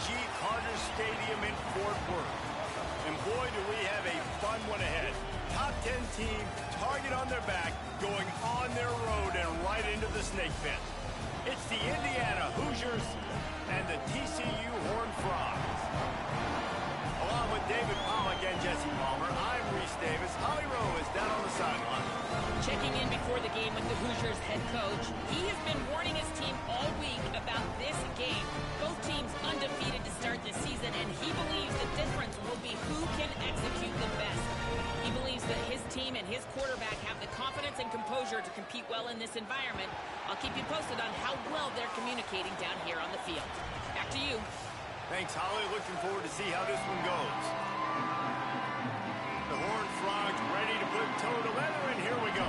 G. Carter Stadium in Fort Worth. And boy, do we have a fun one ahead. Top 10 team, target on their back, going on their road and right into the snake pit. It's the Indiana Hoosiers and the TCU Horned Frogs. Along with David Pollack and Jesse Palmer, I'm Reese Davis. Holly Rowe is down on the sideline. Checking in before the game with the Hoosiers head coach. He has been warning his team all week about this game. Both teams undefeated to start this season, and he believes the difference will be who can execute the best. He believes that his team and his quarterback have the confidence and composure to compete well in this environment. I'll keep you posted on how well they're communicating down here on the field. Back to you. Thanks, Holly. Looking forward to see how this one goes. The Horned Frogs ready to put toe to leather, and here we go.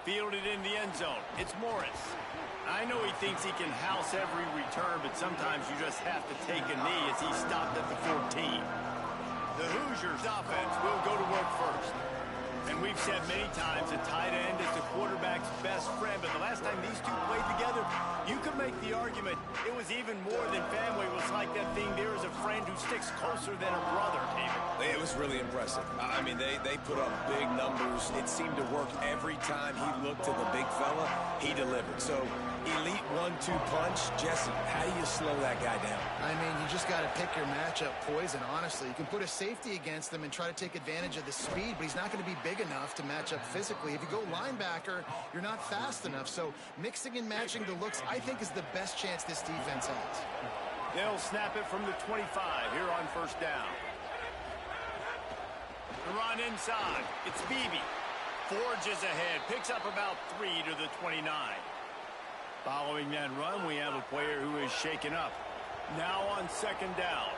Fielded in the end zone. It's Morris. I know he thinks he can house every return, but sometimes you just have to take a knee as he stopped at the 14. The Hoosiers offense will go to work first. And we've said many times a tight end is the quarterback's best friend, but the last time these two played together, you could make the argument it was even more than family. It was like that thing, there is a friend who sticks closer than a brother, David. It was really impressive. I mean, they put up big numbers. It seemed to work every time he looked to the big fella. He delivered. So, elite 1-2 punch. Jesse, how do you slow that guy down? I mean, you just got to pick your matchup poison, honestly. You can put a safety against him and try to take advantage of the speed, but he's not going to be big enough to match up physically. If you go linebacker, you're not fast enough. So mixing and matching the looks, I think, is the best chance this defense has. They'll snap it from the 25 here on first down. The run inside. It's Beebe. Forges ahead. Picks up about 3 to the 29. Following that run, we have a player who is shaken up. Now on second down.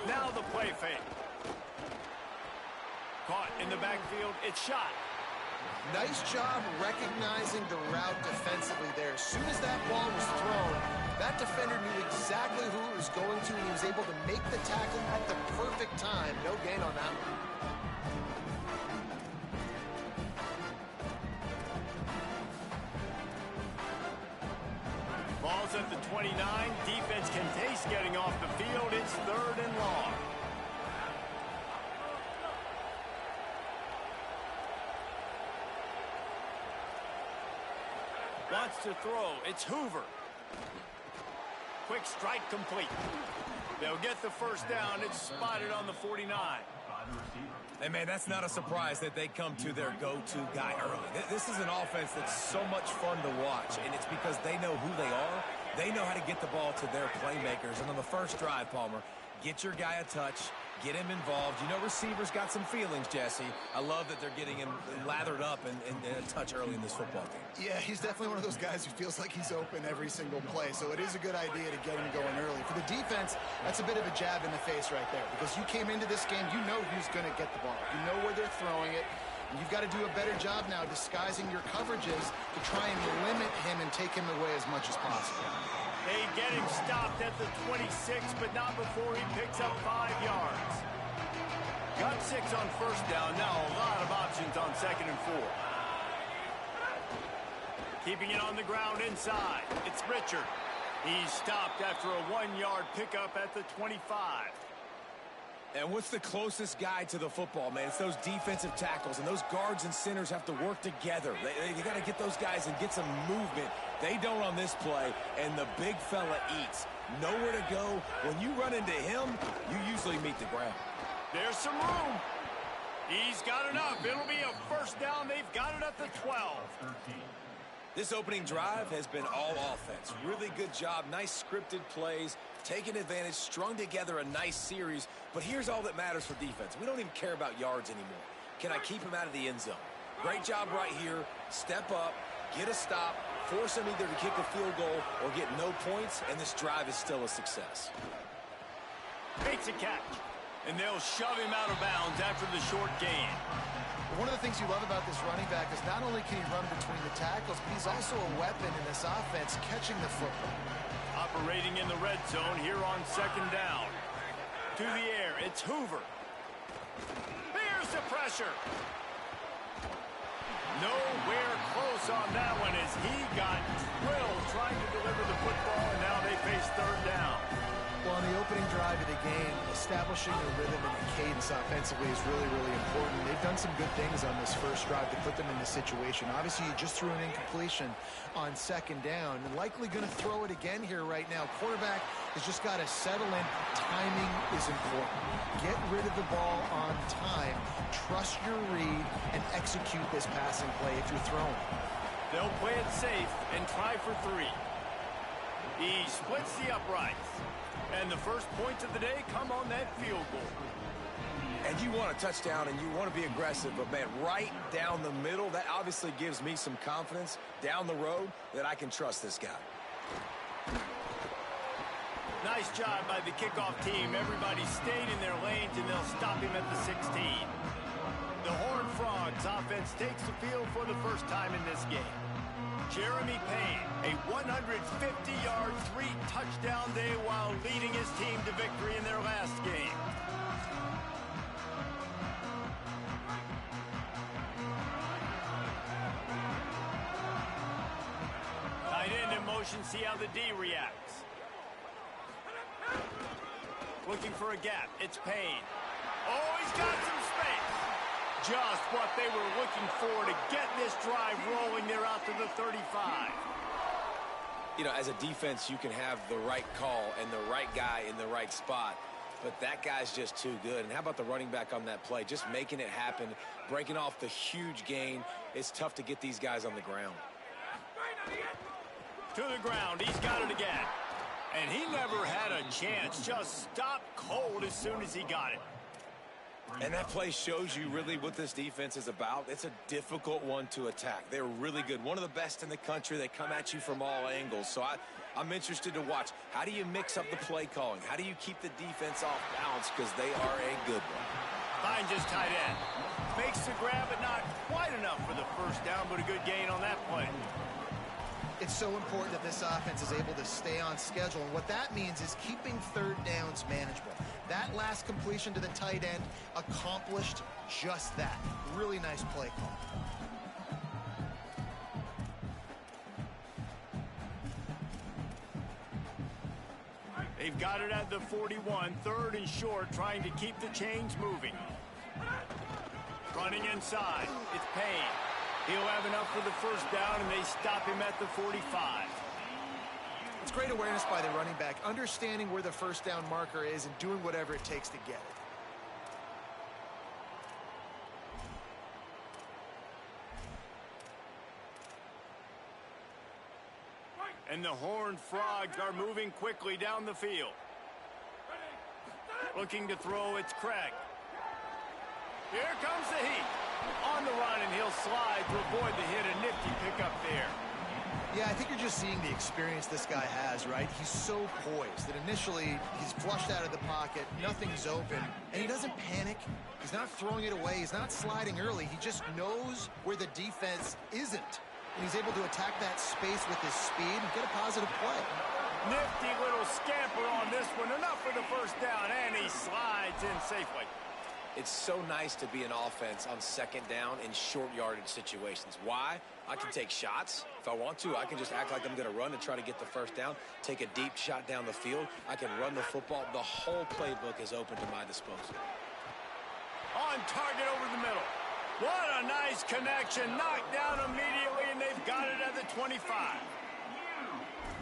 Now the play fake. Caught in the backfield. It's shot. Nice job recognizing the route defensively there. As soon as that ball was thrown, that defender knew exactly who it was going to, and he was able to make the tackle at the perfect time. No gain on that one. Ball's at the 29. Defense can taste getting off the field. It's 3rd and long. Wants to throw. It's Hoover. Quick strike complete. They'll get the first down. It's spotted on the 49. Hey, man, that's not a surprise that they come to their go-to guy early. This is an offense that's so much fun to watch, and it's because they know who they are. They know how to get the ball to their playmakers. And on the first drive, Palmer, get your guy a touch, get him involved. You know receivers got some feelings, Jesse. I love that they're getting him lathered up and a touch early in this football game. Yeah, he's definitely one of those guys who feels like he's open every single play, so it is a good idea to get him going early. For the defense, that's a bit of a jab in the face right there, because you came into this game, you know who's going to get the ball. You know where they're throwing it, and you've got to do a better job now disguising your coverages to try and limit him and take him away as much as possible. They get him stopped at the 26, but not before he picks up 5 yards. Got 6 on first down. Now a lot of options on 2nd and 4. Keeping it on the ground inside. It's Richard. He's stopped after a 1-yard pickup at the 25. And what's the closest guy to the football, man? It's those defensive tackles, and those guards and centers have to work together. They got to get those guys and get some movement. They don't on this play, and the big fella eats. Nowhere to go. When you run into him, you usually meet the ground. There's some room. He's got enough. It'll be a first down. They've got it at the 12. This opening drive has been all offense. Really good job. Nice scripted plays. Taking advantage, strung together a nice series. But here's all that matters for defense. We don't even care about yards anymore. Can I keep him out of the end zone? Great job right here. Step up, get a stop, force him either to kick a field goal or get no points, and this drive is still a success. Makes a catch, and they'll shove him out of bounds after the short gain. One of the things you love about this running back is not only can he run between the tackles, but he's also a weapon in this offense, catching the football. Operating in the red zone here on second down. To the air, it's Hoover. Here's the pressure. Nowhere close on that one as he got drilled trying to deliver the football, and now they face third down. Well, in the opening drive of the game, establishing the rhythm and the cadence offensively is really, really important. They've done some good things on this first drive to put them in this situation. Obviously, you just threw an incompletion on second down and likely going to throw it again here right now. Quarterback has just got to settle in. Timing is important. Get rid of the ball on time. Trust your read and execute this passing play if you're throwing. They'll play it safe and try for 3. He splits the uprights. And the first points of the day come on that field goal. And you want a touchdown and you want to be aggressive, but man, right down the middle, that obviously gives me some confidence down the road that I can trust this guy. Nice job by the kickoff team. Everybody stayed in their lanes, and they'll stop him at the 16. The Horned Frogs offense takes the field for the first time in this game. Jeremy Payne, a 150-yard, 3-touchdown day while leading his team to victory in their last game. Tight end in motion, see how the D reacts. Looking for a gap, it's Payne. Oh, he's got some space. Just what they were looking for to get this drive rolling. They're out to the 35. You know, as a defense, you can have the right call and the right guy in the right spot, but that guy's just too good. And how about the running back on that play? Just making it happen, breaking off the huge gain. It's tough to get these guys on the ground. To the ground, he's got it again. And he never had a chance. Just stopped cold as soon as he got it. And that play shows you really what this defense is about. It's a difficult one to attack. They're really good. One of the best in the country. They come at you from all angles. So I'm interested to watch. How do you mix up the play calling? How do you keep the defense off balance? Because they are a good one. Finds his tight end. Makes the grab, but not quite enough for the first down, but a good gain on that play. It's so important that this offense is able to stay on schedule, and what that means is keeping third downs manageable. That last completion to the tight end accomplished just that. Really nice play call. They've got it at the 41, third and short, trying to keep the chains moving. Running inside, it's Payne. He'll have enough for the first down, and they stop him at the 45. It's great awareness by the running back, understanding where the first down marker is and doing whatever it takes to get it. And the Horned Frogs are moving quickly down the field. Looking to throw, it's Craig. Here comes the heat. On the run, and he'll slide to avoid the hit. A nifty pickup there. Yeah, I think you're just seeing the experience this guy has, right? He's so poised that initially he's flushed out of the pocket, nothing's open, and he doesn't panic. He's not throwing it away. He's not sliding early. He just knows where the defense isn't. And he's able to attack that space with his speed and get a positive play. Nifty little scamper on this one. Enough for the first down, and he slides in safely. It's so nice to be an offense on second down in short yardage situations. Why? I can take shots. If I want to, I can just act like I'm going to run and try to get the first down, take a deep shot down the field. I can run the football. The whole playbook is open to my disposal. On target over the middle. What a nice connection. Knocked down immediately, and they've got it at the 25.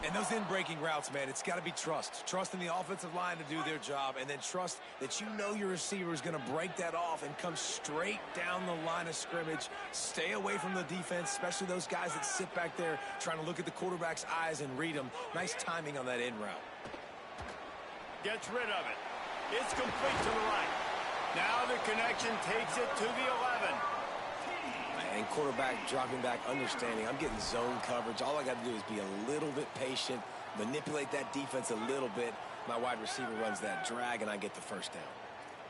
And those in-breaking routes, man, it's got to be trust. Trust in the offensive line to do their job, and then trust that you know your receiver is going to break that off and come straight down the line of scrimmage. Stay away from the defense, especially those guys that sit back there trying to look at the quarterback's eyes and read them. Nice timing on that in route. Gets rid of it. It's complete to the right. Now the connection takes it to the 11. And quarterback dropping back, understanding I'm getting zone coverage. All I got to do is be a little bit patient, manipulate that defense a little bit. My wide receiver runs that drag, and I get the first down.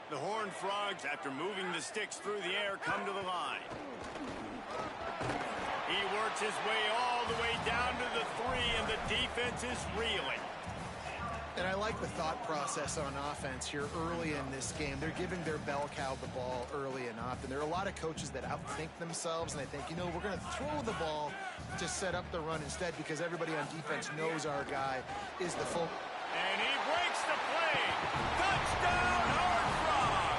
The Horned Frogs, after moving the sticks through the air, come to the line. He works his way all the way down to the 3, and the defense is reeling. And I like the thought process on offense here early in this game. They're giving their bell cow the ball early and often. There are a lot of coaches that outthink themselves, and they think, you know, we're going to throw the ball to set up the run instead because everybody on defense knows our guy is the full. And he breaks the play. Touchdown, Hard Rock!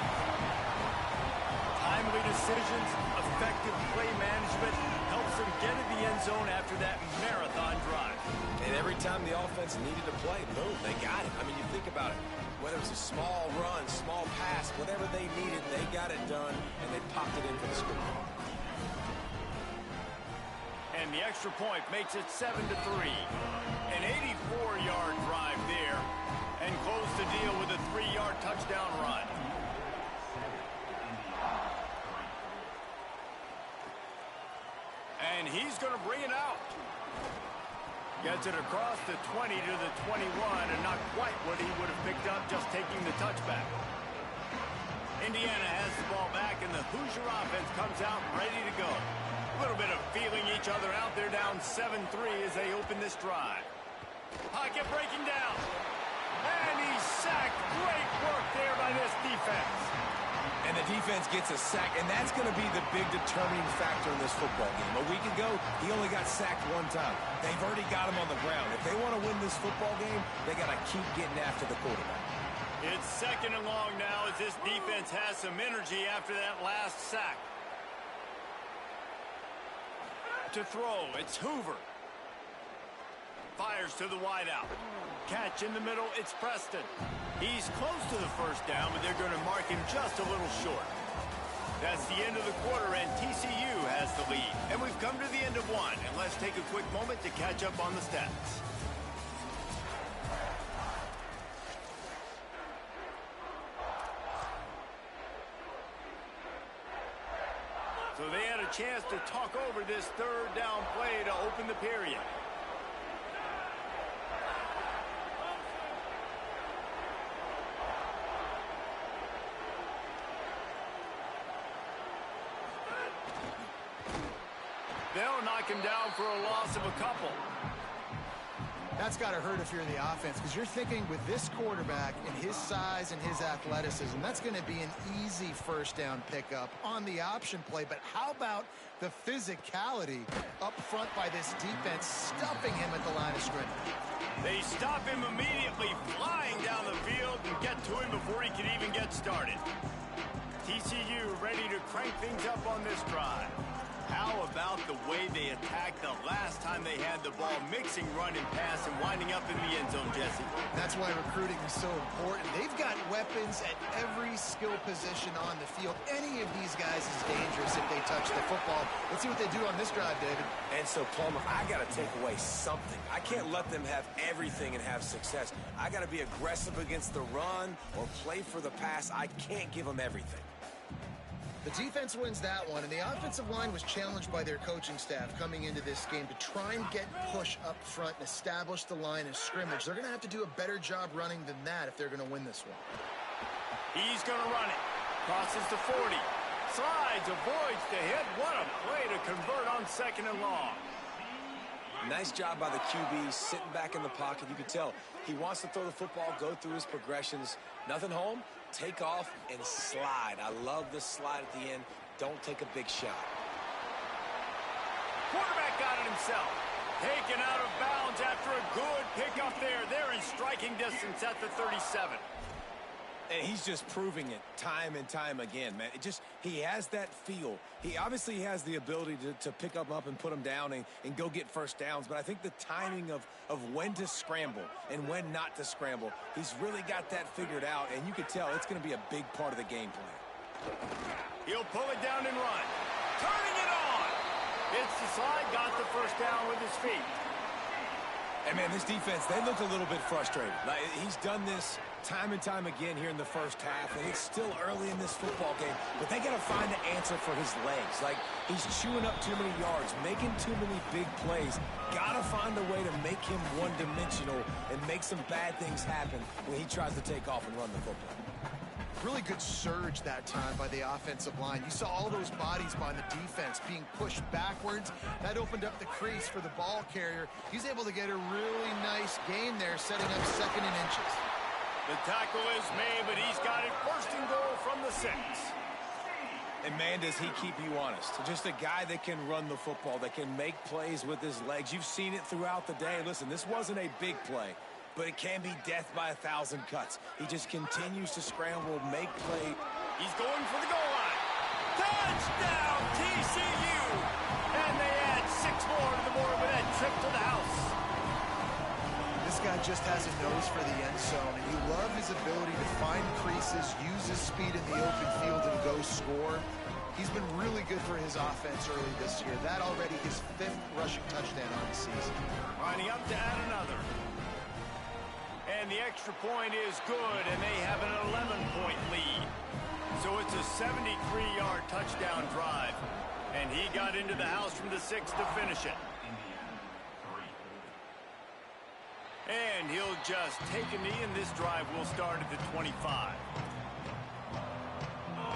Timely decisions, effective play management helps them get in the end zone after that marathon drive. And every time the offense needed to play, boom, they got it. I mean, you think about it. Whether it was a small run, small pass, whatever they needed, they got it done, and they popped it in for the score. And the extra point makes it 7-3. An 84-yard drive there, and close the deal with a 3-yard touchdown run. And he's going to bring it out. Gets it across the 20 to the 21, and not quite what he would have picked up just taking the touchback. Indiana has the ball back, and the Hoosier offense comes out ready to go. A little bit of feeling each other out. They're down 7-3 as they open this drive. Pocket breaking down. And he's sacked. Great work there by this defense. And the defense gets a sack, and that's going to be the big determining factor in this football game. A week ago, he only got sacked one time. They've already got him on the ground. If they want to win this football game, they got to keep getting after the quarterback. It's 2nd and long now as this defense has some energy after that last sack. To throw, it's Hoover. Fires to the wideout. Catch in the middle, it's Preston. He's close to the first down, but they're going to mark him just a little short. That's the end of the quarter, and TCU has the lead. And we've come to the end of one, and let's take a quick moment to catch up on the stats. So they had a chance to talk over this 3rd down play to open the period. They'll knock him down for a loss of a couple. That's got to hurt if you're the offense, because you're thinking with this quarterback and his size and his athleticism, that's going to be an easy first down pickup on the option play. But how about the physicality up front by this defense, stuffing him at the line of scrimmage? They stop him immediately, flying down the field and get to him before he can even get started. TCU ready to crank things up on this drive. How about the way they attacked the last time they had the ball, mixing run and pass and winding up in the end zone, Jesse? That's why recruiting is so important. They've got weapons at every skill position on the field. Any of these guys is dangerous if they touch the football. Let's see what they do on this drive, David. And so, Plummer, I got to take away something. I can't let them have everything and have success. I got to be aggressive against the run or play for the pass. I can't give them everything. The defense wins that one, and the offensive line was challenged by their coaching staff coming into this game to try and get push up front and establish the line of scrimmage. They're going to have to do a better job running than that if they're going to win this one. He's going to run it. Crosses the 40. Slides, avoids the hit. What a play to convert on 2nd and long. Nice job by the QB, sitting back in the pocket. You can tell he wants to throw the football, go through his progressions. Nothing home, take off, and slide. I love the slide at the end. Don't take a big shot. Quarterback got it himself. Taken out of bounds after a good pickup there. They're in striking distance at the 37. And he's just proving it time and time again, man. He has that feel. He obviously has the ability to pick them up and put them down and go get first downs. But I think the timing of when to scramble and when not to scramble, he's really got that figured out. And you can tell it's going to be a big part of the game plan. He'll pull it down and run. Turning it on. It's the slide, got the first down with his feet. And, man, this defense, they look a little bit frustrated. Like, he's done this time and time again here in the first half, and it's still early in this football game, but they got to find an answer for his legs. Like, he's chewing up too many yards, making too many big plays. Got to find a way to make him one-dimensional and make some bad things happen when he tries to take off and run the football. Really good surge that time by the offensive line. You saw all those bodies by the defense being pushed backwards. That opened up the crease for the ball carrier. He's able to get a really nice gain there, setting up 2nd and inches. The tackle is made, but he's got it 1st and goal from the 6. And, man, does he keep you honest. Just a guy that can run the football, that can make plays with his legs. You've seen it throughout the day. Listen, this wasn't a big play, but it can be death by 1,000 cuts. He just continues to scramble, make play. He's going for the goal line. Touchdown, TCU! And they add 6 more to the board with that trip to the house. This guy just has a nose for the end zone, and you love his ability to find creases, use his speed in the open field, and go score. He's been really good for his offense early this year. That already his 5th rushing touchdown on the season. Lining up to add another. And the extra point is good, and they have an 11-point lead. So it's a 73-yard touchdown drive. And he got into the house from the 6 to finish it. And he'll just take a knee, and this drive will start at the 25.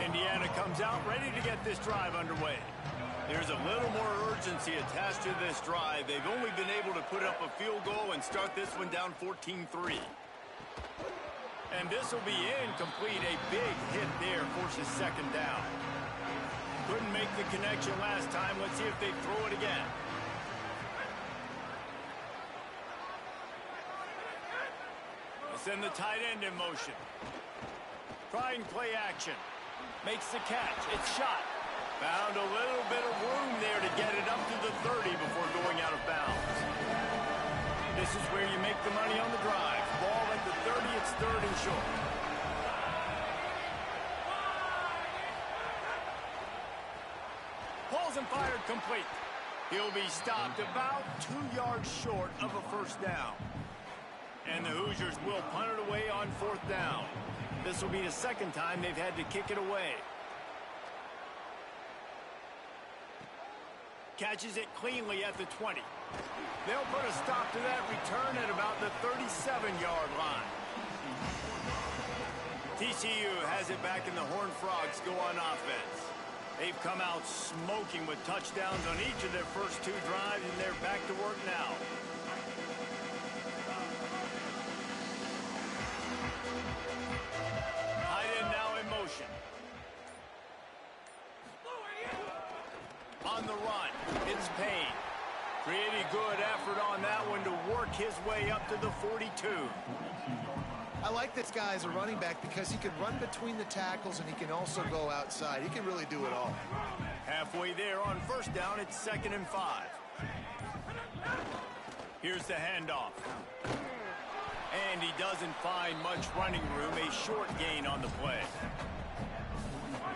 Indiana comes out ready to get this drive underway. There's a little more urgency attached to this drive. They've only been able to put up a field goal and start this one down 14-3. And this will be incomplete. A big hit there forces 2nd down. Couldn't make the connection last time. Let's see if they throw it again. Send the tight end in motion. Trying play action. Makes the catch. It's shot. Found a little bit of room there to get it up to the 30 before going out of bounds. This is where you make the money on the drive. Ball at the 30. It's 3rd and short. Pulls and fired complete. He'll be stopped about 2 yards short of a 1st down. And the Hoosiers will punt it away on 4th down. This will be the 2nd time they've had to kick it away. Catches it cleanly at the 20. They'll put a stop to that return at about the 37-yard line. TCU has it back, and the Horned Frogs go on offense. They've come out smoking with touchdowns on each of their first 2 drives, and they're back to work now. On the run, it's Payne. Pretty good effort on that one to work his way up to the 42. I like this guy as a running back because he can run between the tackles and he can also go outside. He can really do it all. Halfway there on 1st down, it's 2nd and 5. Here's the handoff. And he doesn't find much running room, a short gain on the play.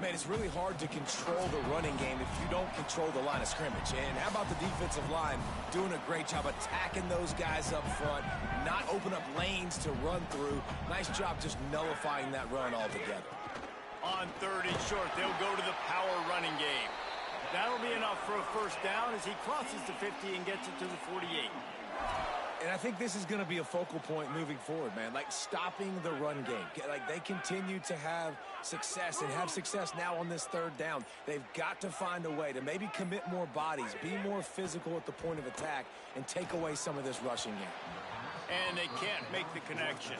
Man, it's really hard to control the running game if you don't control the line of scrimmage. And how about the defensive line doing a great job attacking those guys up front, not open up lanes to run through. Nice job just nullifying that run altogether. On 3rd and short, they'll go to the power running game. That'll be enough for a 1st down as he crosses the 50 and gets it to the 48. And I think this is going to be a focal point moving forward, man. Like, stopping the run game. Like, they continue to have success and have success now on this 3rd down. They've got to find a way to maybe commit more bodies, be more physical at the point of attack, and take away some of this rushing game. And they can't make the connection.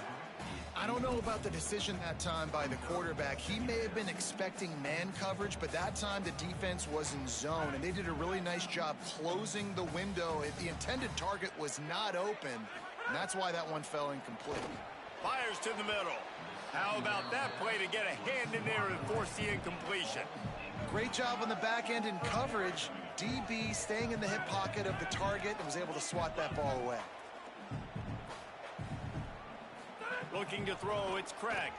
I don't know about the decision that time by the quarterback. He may have been expecting man coverage, but that time the defense was in zone, and they did a really nice job closing the window. The intended target was not open, and that's why that one fell incomplete. Fires to the middle. How about that play to get a hand in there and force the incompletion? Great job on the back end in coverage. DB staying in the hip pocket of the target and was able to swat that ball away. Looking to throw, it's Craig.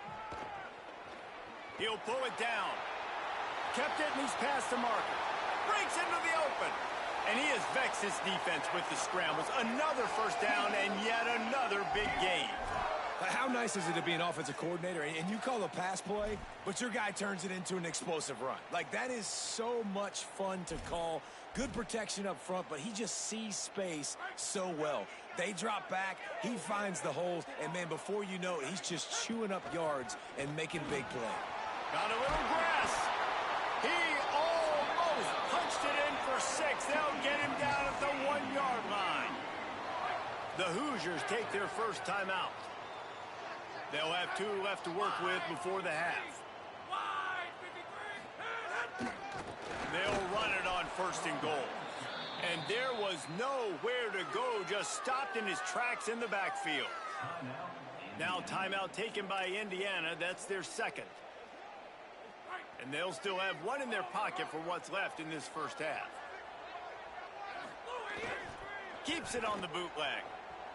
He'll pull it down. Kept it, and he's past the marker. Breaks into the open. And he has vexed his defense with the scrambles. Another 1st down and yet another big gain. How nice is it to be an offensive coordinator and you call a pass play, but your guy turns it into an explosive run? Like, that is so much fun to call. Good protection up front, but he just sees space so well. They drop back, he finds the holes, and, man, before you know it, he's just chewing up yards and making big plays. Got a little grass. He almost punched it in for 6. They'll get him down at the 1-yard line. The Hoosiers take their first timeout. They'll have 2 left to work with before the half. They'll run it on 1st and goal. And there was nowhere to go, just stopped in his tracks in the backfield. Now timeout taken by Indiana. That's their second. And they'll still have 1 in their pocket for what's left in this first half. Keeps it on the bootleg.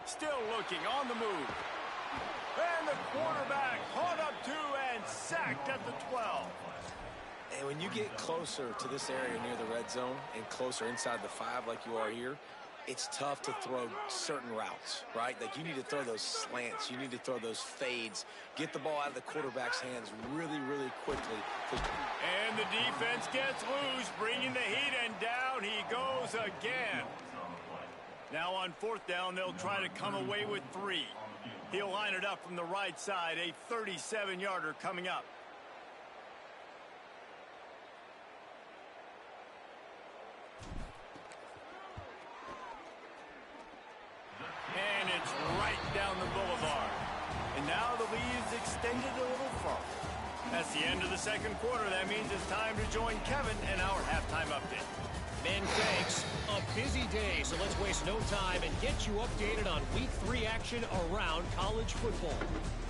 Still looking on the move. And the quarterback caught up 2 and sacked at the 12. And when you get closer to this area near the red zone and closer inside the 5 like you are here, it's tough to throw certain routes, right? Like, you need to throw those slants. You need to throw those fades. Get the ball out of the quarterback's hands really, really quickly. And the defense gets loose, bringing the heat, and down he goes again. Now on 4th down, they'll try to come away with 3. He'll line it up from the right side, a 37-yarder coming up. And it's right down the boulevard. And now the lead is extended a little farther. That's the end of the second quarter. That means it's time to join Kevin and our halftime update. Men, thanks. A busy day, so let's waste no time and get you updated on Week 3 action around college football.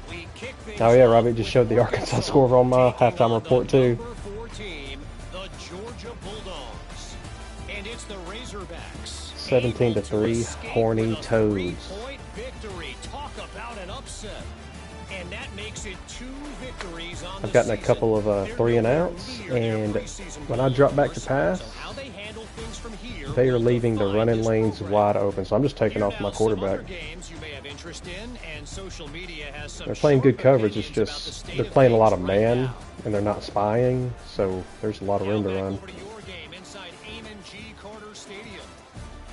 We kick things oh yeah, Robbie just showed the Arkansas score on my halftime report too. Number 4 team, the Georgia Bulldogs. And it's the Razorbacks. 17-3, horny toads. 3-point victory. Talk about an upset. And that makes it 2 victories on I've gotten a couple of 3-and-outs, and when I drop back to pass, they are leaving the running lanes wide open. So I'm just taking off my quarterback. They're playing good coverage. It's just they're playing a lot of man, and they're not spying. So there's a lot of room to run.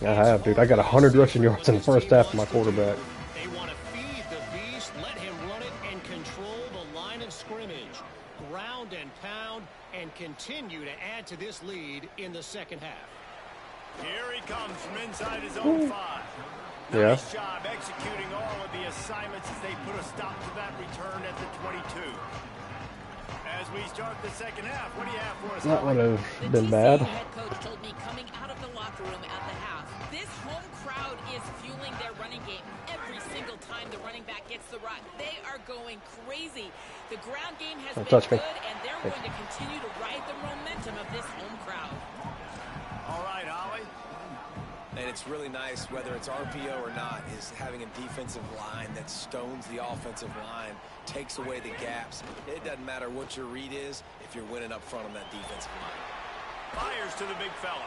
I have, dude. I got 100 rushing yards in the first half of my quarterback. They want to feed the beast, let him run it, and control the line of scrimmage. Ground and pound, and continue to add to this lead in the second half. Here he comes from inside his own 5. Nice job executing all of the assignments as they put a stop to that return at the 22. As we start the second half, what do you have for us? That would have been bad. The head coach told me coming out of the locker room at the half, this home crowd is fueling their running game. Every single time the running back gets the rock, they are going crazy. The ground game has been good, and they're going to continue to ride the momentum of this home crowd. All right, Holly. And it's really nice, whether it's RPO or not, is having a defensive line that stones the offensive line, takes away the gaps. It doesn't matter what your read is if you're winning up front on that defensive line. Fires to the big fella.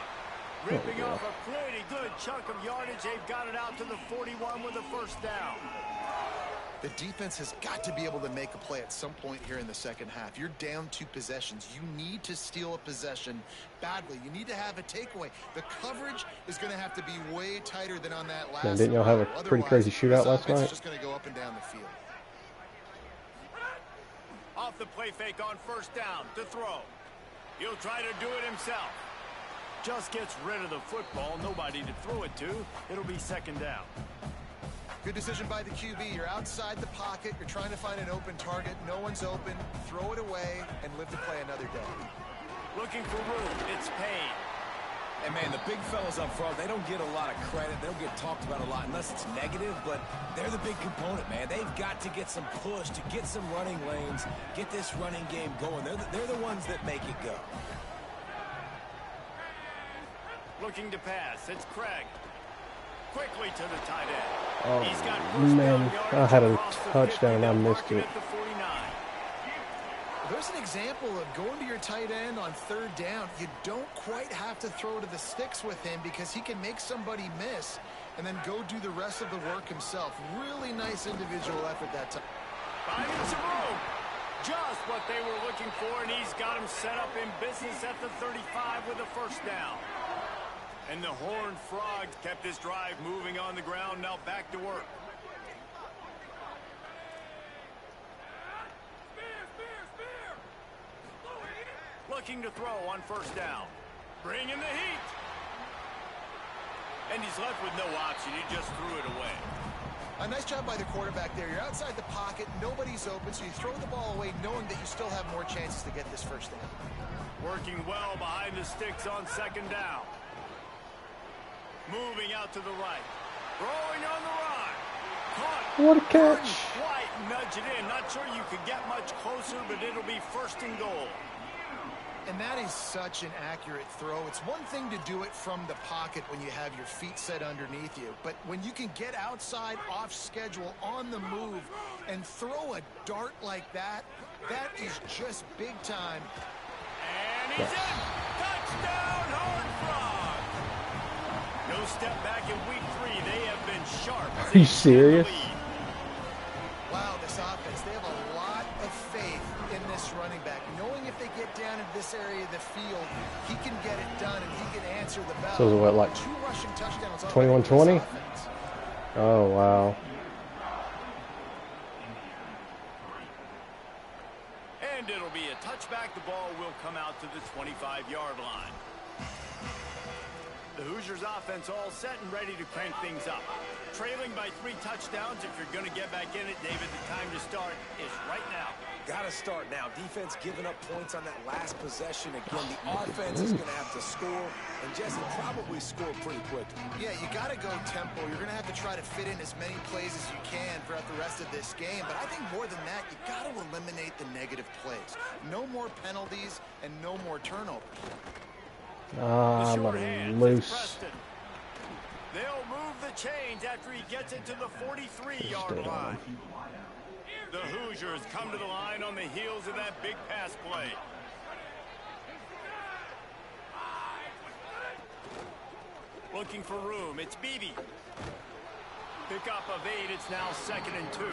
Ripping off a pretty good chunk of yardage. They've got it out to the 41 with a first down. The defense has got to be able to make a play at some point here in the second half. You're down 2 possessions. You need to steal a possession badly. You need to have a takeaway. The coverage is going to have to be way tighter than on that last. Man, didn't y'all have a pretty crazy shootout last night? It's just going to go up and down the field. Off the play fake on first down to throw. He'll try to do it himself. Just gets rid of the football. Nobody to throw it to. It'll be second down. Good decision by the QB. You're outside the pocket. You're trying to find an open target. No one's open. Throw it away and live to play another day. Looking for room. It's Payne. And, man, the big fellas up front, they don't get a lot of credit. They don't get talked about a lot unless it's negative, but they're the big component, man. They've got to get some push, to get some running lanes, get this running game going. They're the ones that make it go. Looking to pass. It's Craig. Quickly to the tight end. Oh, He's got man, I had a touchdown and I missed it. There's an example of going to your tight end on third down. You don't quite have to throw to the sticks with him because he can make somebody miss and then go do the rest of the work himself. Really nice individual effort that time. Finding some room. Just what they were looking for, and he's got him set up in business at the 35 with a first down. And the Horned Frogs kept this drive moving on the ground. Now back to work. Looking to throw on first down. Bringing the heat. And he's left with no option. He just threw it away. A nice job by the quarterback there. You're outside the pocket. Nobody's open, so you throw the ball away knowing that you still have more chances to get this first down. Working well behind the sticks on second down. Moving out to the right. Throwing on the run. Caught. What a catch. Quite nudge it in. Not sure you could get much closer, but it'll be first and goal. And that is such an accurate throw. It's one thing to do it from the pocket when you have your feet set underneath you, but when you can get outside, off schedule, on the move, and throw a dart like that, that is just big time. And he's in! Touchdown, Horned Frogs! No step back in week 3. They have been sharp. Are you serious? Wow, this offense, they have a lot of faith in this running back, knowing if they get down in this area of the field, he can get it done and he can answer the bell. So what, like 2 rushing touchdowns 21-20? Oh, wow. And it'll be a touchback. The ball will come out to the 25-yard line. The Hoosiers offense all set and ready to crank things up. Trailing by 3 touchdowns. If you're going to get back in it, David, the time to start is right now. Got to start now. Defense giving up points on that last possession. Again, the offense is going to have to score, and Jesse probably score pretty quickly. Yeah, you got to go tempo. You're going to have to try to fit in as many plays as you can throughout the rest of this game. But I think more than that, you got to eliminate the negative plays. No more penalties and no more turnovers. I'm loose. They'll move the chains after he gets it to the 43-yard line. The Hoosiers come to the line on the heels of that big pass play. Looking for room. It's Beebe. Pickup of 8. It's now 2nd and 2.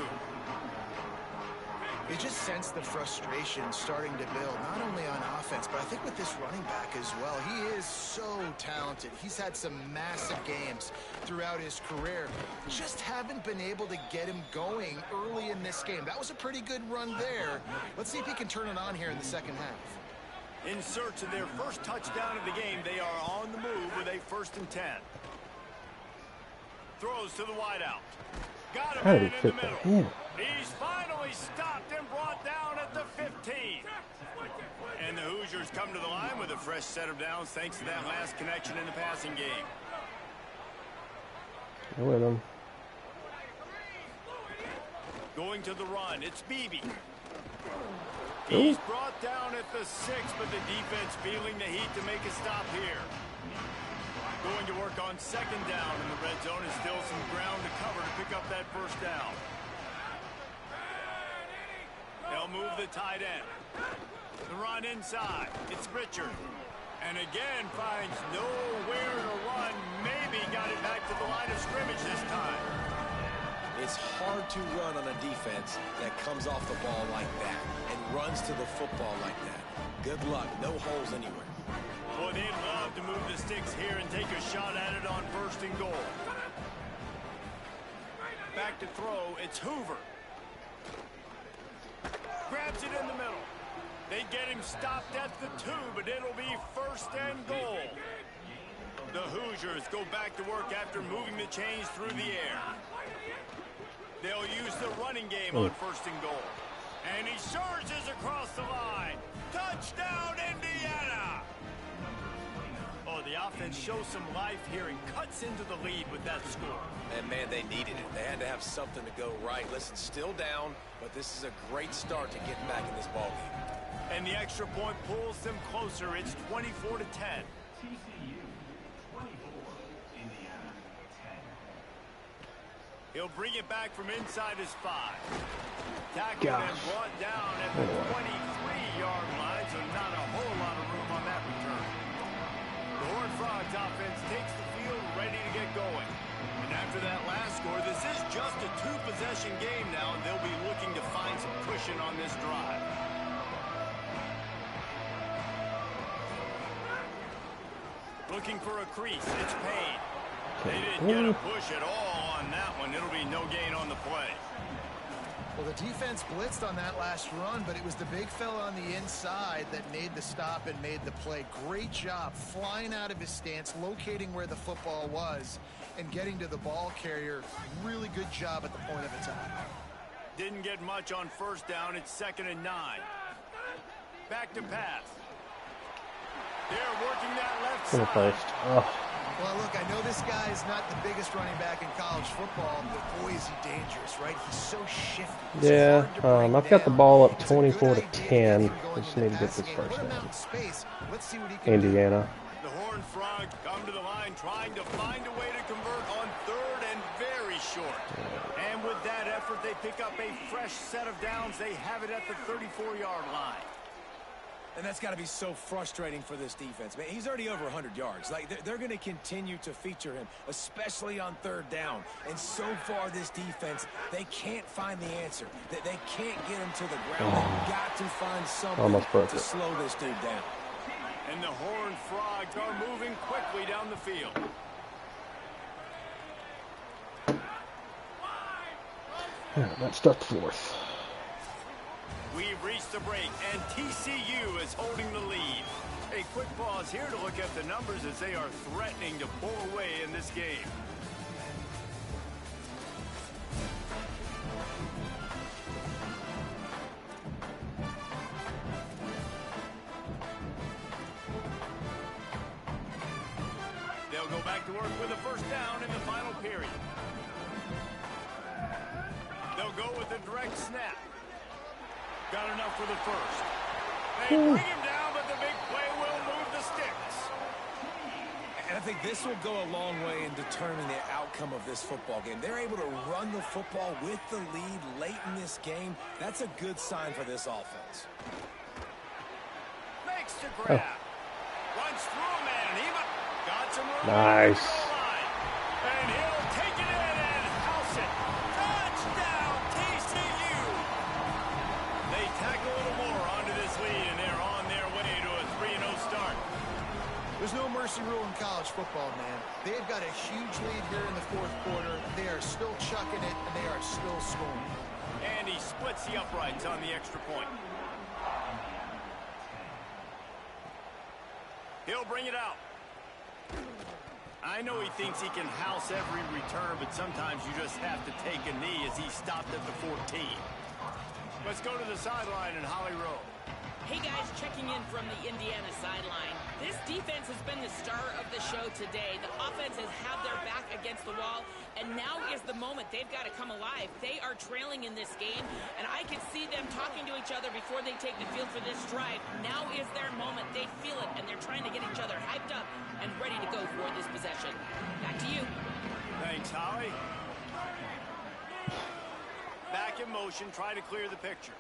You just sense the frustration starting to build, not only on offense, but I think with this running back as well. He is so talented. He's had some massive games throughout his career. Just haven't been able to get him going early in this game. That was a pretty good run there. Let's see if he can turn it on here in the second half. In search of their first touchdown of the game, they are on the move with a 1st and 10. Throws to the wideout. Got him in the middle. He's finally stopped and brought down at the 15. And the Hoosiers come to the line with a fresh set of downs thanks to that last connection in the passing game. With him. Going to the run, it's Beebe. He's brought down at the 6, but the defense feeling the heat to make a stop here. Going to work on 2nd down in the red zone, and still some ground to cover to pick up that first down. They'll move the tight end. The run inside. It's Richard. And again finds nowhere to run. Maybe got it back to the line of scrimmage this time. It's hard to run on a defense that comes off the ball like that and runs to the football like that. Good luck. No holes anywhere. Boy, they'd love to move the sticks here and take a shot at it on 1st and goal. Back to throw. It's Hoover. Grabs it in the middle. They get him stopped at the 2, but it'll be 1st and goal. The Hoosiers go back to work after moving the chains through the air. They'll use the running game on 1st and goal. And he surges across the line. Touchdown, Indiana! Oh, the offense shows some life here and cuts into the lead with that score. And, man, they needed it. They had to have something to go right. Listen, still down, but this is a great start to getting back in this ballgame. And the extra point pulls them closer. It's 24-10. He'll bring it back from inside his 5. Tackled and brought down at the 23-yard line, so not a whole lot of room on that return. The Horned Frogs offense takes the field ready to get going. And after that last score, this is just a 2-possession game now, and they'll be looking to find some cushion on this drive. Looking for a crease. It's Payne. They didn't get a push at all on that one. It'll be no gain on the play. Well, the defense blitzed on that last run, but it was the big fella on the inside that made the stop and made the play. Great job flying out of his stance, locating where the football was, and getting to the ball carrier. Really good job at the point of attack. Didn't get much on first down. It's 2nd and 9. Back to pass. They're working that left side. Well, look, I know this guy is not the biggest running back in college football, but boy, is he dangerous, right? He's so shifty. Yeah, I've got the ball up 24-10. I just need to get this first down. Indiana. The Horned Frogs come to the line trying to find a way to convert on 3rd and very short. And with that effort, they pick up a fresh set of downs. They have it at the 34-yard line. And that's got to be so frustrating for this defense. Man, he's already over 100 yards. Like, they're going to continue to feature him, especially on 3rd down. And so far, this defense, they can't find the answer. They can't get him to the ground. They've got to find something to slow this dude down. And the Horned Frogs are moving quickly down the field. That's the 4th. We've reached the break, and TCU is holding the lead. A quick pause here to look at the numbers as they are threatening to pull away in this game. They'll go back to work with a first down in the final period. They'll go with a direct snap. Got enough for the first. They bring him down, but the big play will move the sticks. And I think this will go a long way in determining the outcome of this football game. They're able to run the football with the lead late in this game. That's a good sign for this offense. Makes the grab. Runs through a man. He got some room. Nice. And he'll take it in and house it. Touchdown, TCU. They tack a little more onto this lead, and they're on their way to a 3-0 start. There's no mercy rule in college football, man. They've got a huge lead here in the 4th quarter. They are still chucking it, and they are still scoring. And he splits the uprights on the extra point. He'll bring it out. I know he thinks he can house every return, but sometimes you just have to take a knee as he stopped at the 14. Let's go to the sideline in Holly Rowe. Hey guys, checking in from the Indiana sideline. This defense has been the star of the show today. The offense has had their back against the wall, and now is the moment. They've got to come alive. They are trailing in this game, and I can see them talking to each other before they take the field for this drive. Now is their moment. They feel it, and they're trying to get each other hyped up and ready to go for this possession. Back to you. Thanks, Holly. Back in motion, try to clear the picture.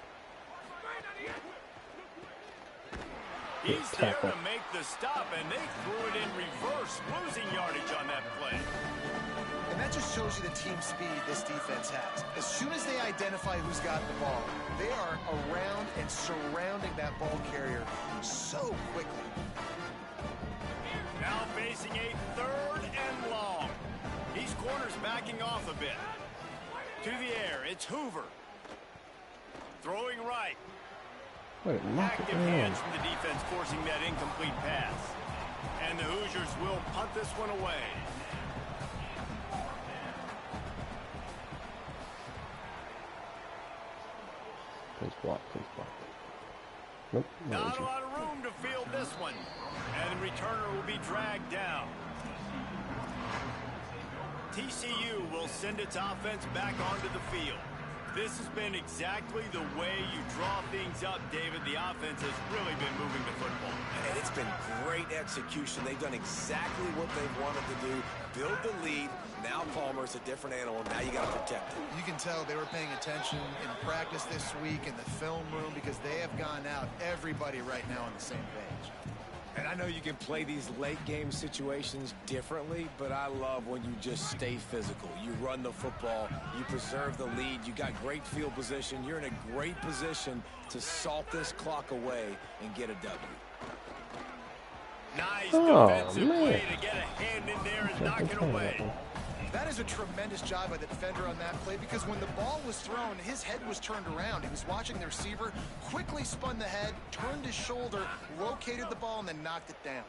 He's there to make the stop, and they threw it in reverse, losing yardage on that play. And that just shows you the team speed this defense has. As soon as they identify who's got the ball, they are around and surrounding that ball carrier so quickly. Now facing a 3rd and long. These corners backing off a bit. To the air, it's Hoover. Throwing right. Active hands from the defense forcing that incomplete pass. And the Hoosiers will punt this one away. Please block, please block. Nope. Not a lot of room to field this one. And the returner will be dragged down. TCU will send its offense back onto the field. This has been exactly the way you draw things up, David. The offense has really been moving the football. And it's been great execution. They've done exactly what they've wanted to do. Build the lead. Now Palmer's a different animal. Now you got to protect it. You can tell they were paying attention in practice this week in the film room because they have gone out, everybody right now on the same page. And I know you can play these late game situations differently, but I love when you just stay physical. You run the football, you preserve the lead, you got great field position, you're in a great position to salt this clock away and get a W. Nice Oh, defensive man. play to get a hand in there and knock it away. That is a tremendous job by the defender on that play, because when the ball was thrown, his head was turned around. He was watching the receiver, quickly spun the head, turned his shoulder, located the ball, and then knocked it down.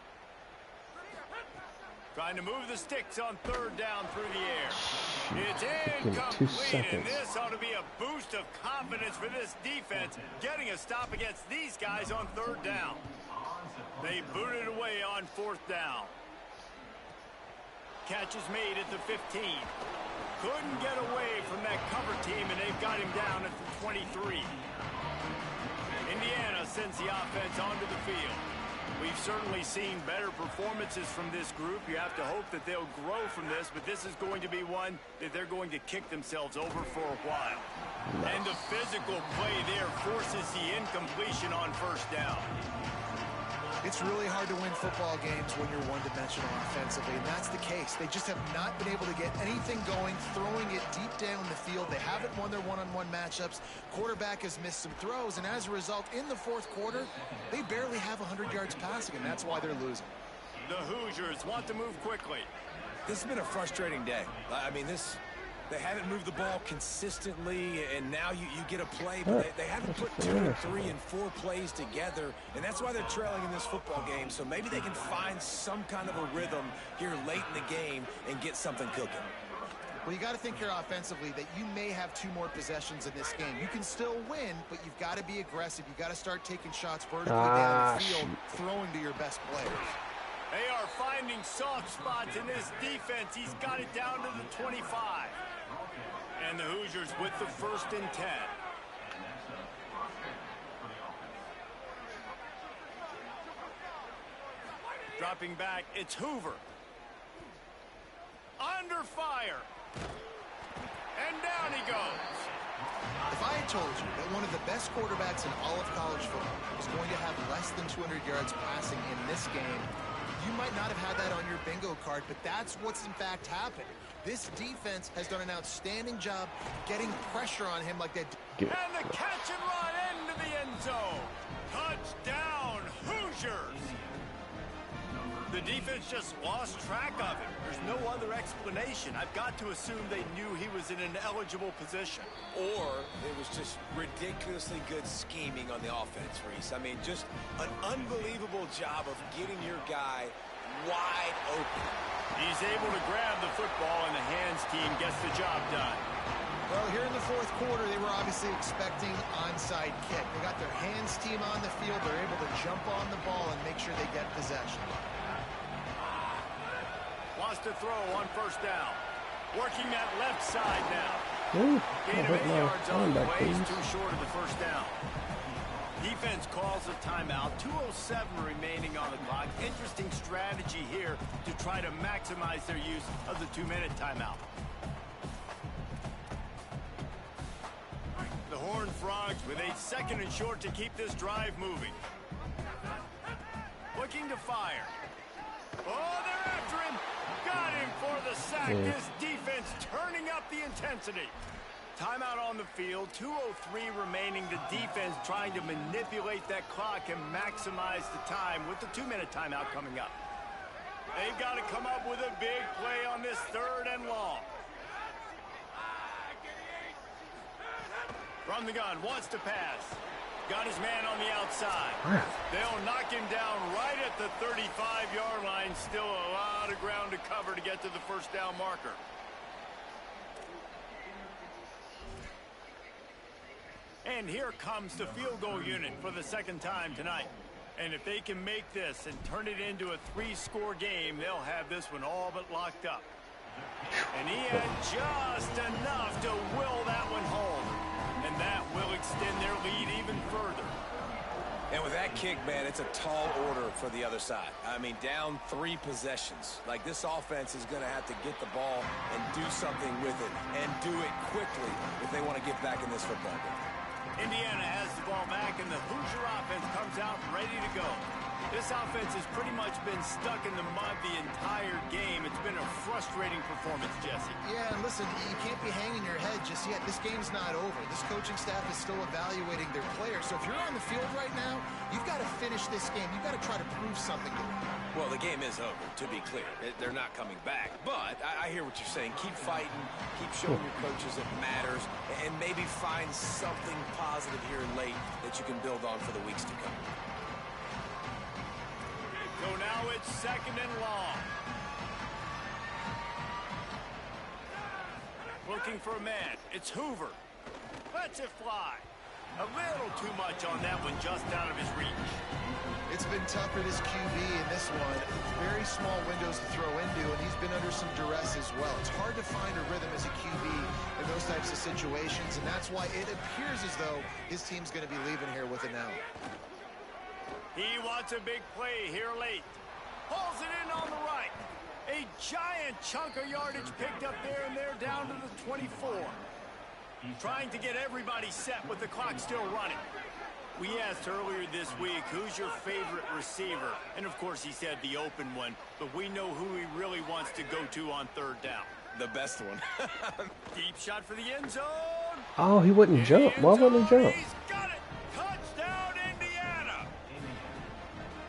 Trying to move the sticks on third down through the air. It's Give me 2 incomplete, and seconds. this ought to be a boost of confidence for this defense, getting a stop against these guys on third down. They booted away on fourth down. Catch is made at the 15. Couldn't get away from that cover team, and they've got him down at the 23. Indiana sends the offense onto the field. We've certainly seen better performances from this group. You have to hope that they'll grow from this, but this is going to be one that they're going to kick themselves over for a while. Nice. And the physical play there forces the incompletion on first down. It's really hard to win football games when you're one-dimensional offensively, and that's the case. They just have not been able to get anything going, throwing it deep down the field. They haven't won their one-on-one matchups. Quarterback has missed some throws, and as a result, in the fourth quarter, they barely have 100 yards passing, and that's why they're losing. The Hoosiers want to move quickly. This has been a frustrating day. I mean, they haven't moved the ball consistently, and now you get a play, but they haven't put 2 and 3 and 4 plays together, and that's why they're trailing in this football game. So maybe they can find some kind of a rhythm here late in the game and get something cooking. Well, you got to think here offensively that you may have 2 more possessions in this game. You can still win, but you've got to be aggressive. You've got to start taking shots vertically down the field, throwing to your best players. They are finding soft spots in this defense. He's got it down to the 25. And the Hoosiers with the 1st and 10. Dropping back, it's Hoover. Under fire. And down he goes. If I had told you that one of the best quarterbacks in all of college football was going to have less than 200 yards passing in this game, you might not have had that on your bingo card, but that's what's in fact happened. This defense has done an outstanding job getting pressure on him like that. And the catch and run into the end zone. Touchdown, Hoosiers. The defense just lost track of him. There's no other explanation. I've got to assume they knew he was in an eligible position. Or it was just ridiculously good scheming on the offense, Reese. I mean, just an unbelievable job of getting your guy wide open. He's able to grab the football, and the hands team gets the job done. Well, here in the fourth quarter, they were obviously expecting onside kick. They got their hands team on the field. They're able to jump on the ball and make sure they get possession. Wants to throw on first down. Working that left side now. Ooh, Gain of 8 yards on the way. He's too short of the first down. Defense calls a timeout. 2:07 remaining on the clock. Interesting strategy here to try to maximize their use of the 2-minute timeout. The Horned Frogs with a 2nd and short to keep this drive moving. Looking to fire. Oh, they're after him. Got him for the sack. This defense turning up the intensity. Timeout on the field, 2:03 remaining. The defense trying to manipulate that clock and maximize the time with the 2-minute timeout coming up. They've got to come up with a big play on this 3rd and long. From the gun, wants to pass. Got his man on the outside. They'll knock him down right at the 35-yard line. Still a lot of ground to cover to get to the first down marker. And here comes the field goal unit for the 2nd time tonight. And if they can make this and turn it into a 3-score game, they'll have this one all but locked up. And he had just enough to will that one home. And that will extend their lead even further. And with that kick, man, it's a tall order for the other side. I mean, down 3 possessions. Like, this offense is going to have to get the ball and do something with it, and do it quickly if they want to get back in this football game. Indiana has the ball back, and the Hoosier offense comes out ready to go. This offense has pretty much been stuck in the mud the entire game. It's been a frustrating performance, Jesse. Yeah, and listen, you can't be hanging your head just yet. This game's not over. This coaching staff is still evaluating their players. So if you're on the field right now, you've got to finish this game. You've got to try to prove something to them. Well, the game is over, to be clear. They're not coming back. But I hear what you're saying. Keep fighting. Keep showing your coaches it matters. And maybe find something positive here late that you can build on for the weeks to come. So now it's 2nd and long. Looking for a man. It's Hoover. Lets it fly. A little too much on that one, just out of his reach. It's been tough for this QB in this one. Very small windows to throw into, and he's been under some duress as well. It's hard to find a rhythm as a QB in those types of situations, and that's why it appears as though his team's going to be leaving here with it now. He wants a big play here late. Pulls it in on the right. A giant chunk of yardage picked up there, and they're down to the 24. Trying to get everybody set with the clock still running. We asked earlier this week, who's your favorite receiver? And of course he said the open one, but we know who he really wants to go to on 3rd down. The best one. Deep shot for the end zone. Oh, he wouldn't jump. Why wouldn't he jump? He's got it. Touchdown, Indiana.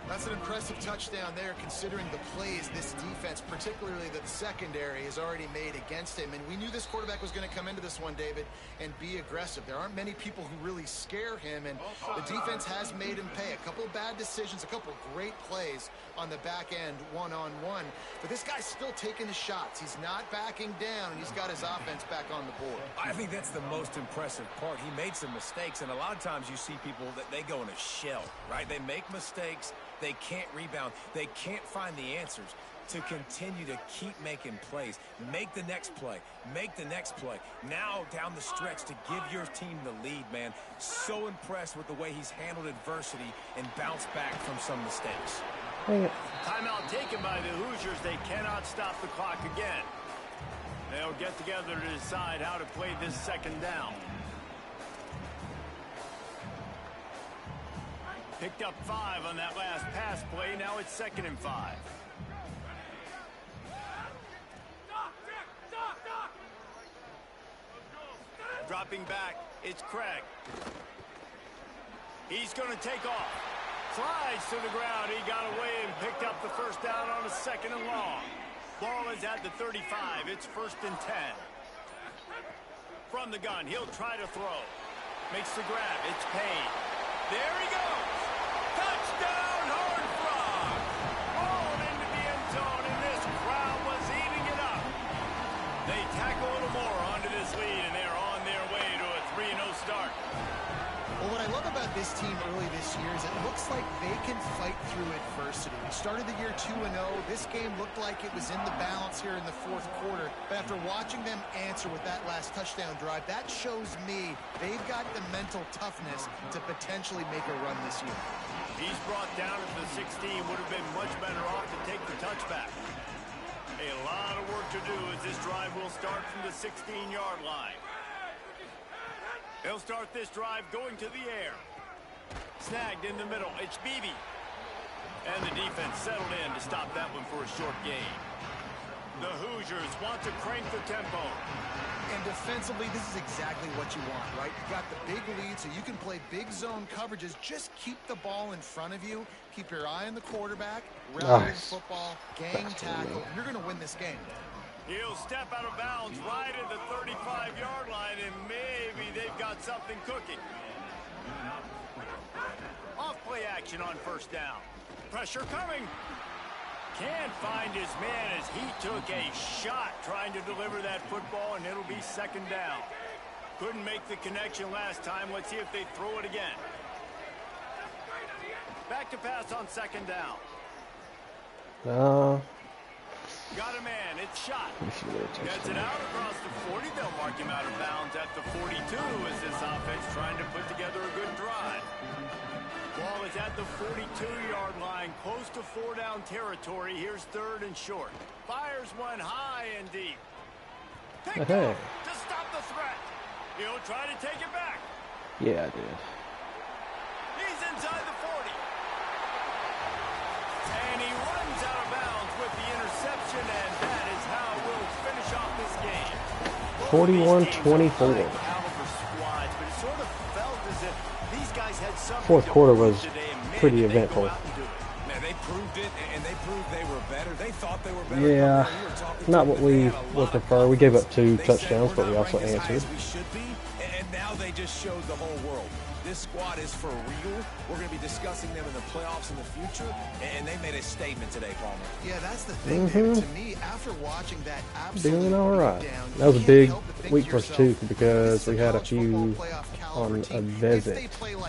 That's an impressive touchdown there, considering the plays this defense, particularly the secondary, has already made against him. And we knew this quarterback was going to come into this one, David, and be aggressive. There aren't many people who really scare him, and the defense has made him pay. A couple of bad decisions, a couple of great plays on the back end, one-on-one. But this guy's still taking his shots. He's not backing down, and he's got his offense back on the board. I think that's the most impressive part. He made some mistakes, and a lot of times you see people that they go in a shell, right? They make mistakes. They can't rebound. They can't find the answers. To continue to keep making plays. Make the next play. Make the next play. Now down the stretch to give your team the lead, man. So impressed with the way he's handled adversity and bounced back from some mistakes. Timeout taken by the Hoosiers. They cannot stop the clock again. They'll get together to decide how to play this 2nd down. Picked up 5 on that last pass play. Now it's 2nd and 5. Dropping back, it's Craig. He's going to take off. Slides to the ground. He got away and picked up the 1st down on a 2nd and long. Ball is at the 35. It's 1st and 10. From the gun, he'll try to throw. Makes the grab. It's Payne. There he goes. Touchdown, Horned Frog! Rolled into the end zone, and this crowd was eating it up. They tack a little more onto this lead, and they're on their way to a 3-0 start. Well, what I love about this team early this year is it looks like they can fight through adversity. We started the year 2-0. This game looked like it was in the balance here in the 4th quarter. But after watching them answer with that last touchdown drive, that shows me they've got the mental toughness to potentially make a run this year. He's brought down at the 16. Would have been much better off to take the touchback. A lot of work to do as this drive will start from the 16-yard line. He'll start this drive going to the air. Snagged in the middle. It's Beebe. And the defense settled in to stop that one for a short gain. The Hoosiers want to crank the tempo. And defensively, this is exactly what you want, right? You've got the big lead, so you can play big zone coverages. Just keep the ball in front of you. Keep your eye on the quarterback. Rally football, gang tackle. You're going to win this game. He'll step out of bounds right at the 35-yard line, and maybe they've got something cooking. Off-play action on 1st down. Pressure coming. Can't find his man as he took a shot trying to deliver that football, and it'll be 2nd down. Couldn't make the connection last time. Let's see if they throw it again. Back to pass on 2nd down. Got a man. It's shot. Gets it out across the 40. They'll mark him out of bounds at the 42 as this offense trying to put together a good drive. Ball is at the 42-yard line, close to 4-down territory. Here's 3rd and short. Fires one high and deep. Picked up to stop the threat. He'll try to take it back. Yeah, I did. He's inside the 40. And he runs out of bounds with the interception, and that is how we'll finish off this game. 41-24. These guys had some 4th quarter was pretty eventful. Man, they proved it, and They proved they were better. They thought they were better. Yeah, not what we would prefer. We gave up 2 touchdowns, but we also answered. We should be, and now they just showed the whole world. This squad is for real. We're going to be discussing them in the playoffs in the future, and they made a statement today, Palmer. Yeah, that's the thing, David. To me, after watching that absolute Doing all right. beatdown, That was a you big can't help but think week to for us yourself, too, because we had a college football few playoff caliber on a team, if visit. they play like